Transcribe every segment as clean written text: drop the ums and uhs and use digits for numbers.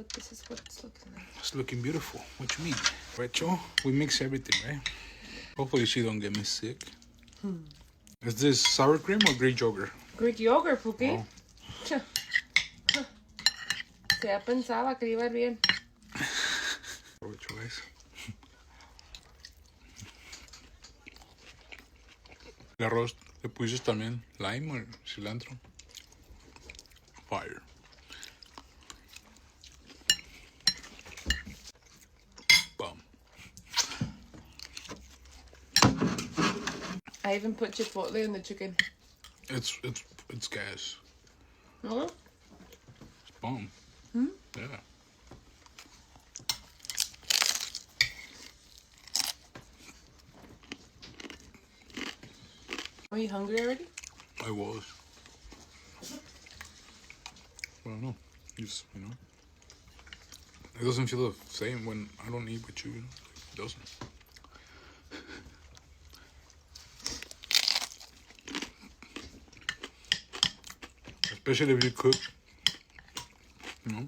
but this is what it's looking like. It's looking beautiful. What you mean? Retro? We mix everything, right? Hopefully she don't get me sick. Is this sour cream or Greek yogurt? Greek yogurt, Pookie. Oh. Se ha pensaba que iba a ir bien. Provecho, guys. El arroz, ¿le pusiste también lime o cilantro? Fire. Bum. I even put chipotle in the chicken. It's gas. No? It's bomb. Yeah. Are you hungry already? I was. I don't know. Just, you know. It doesn't feel the same when I don't eat with you. It doesn't. Especially if you cook. You know?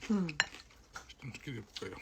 Just get it fail.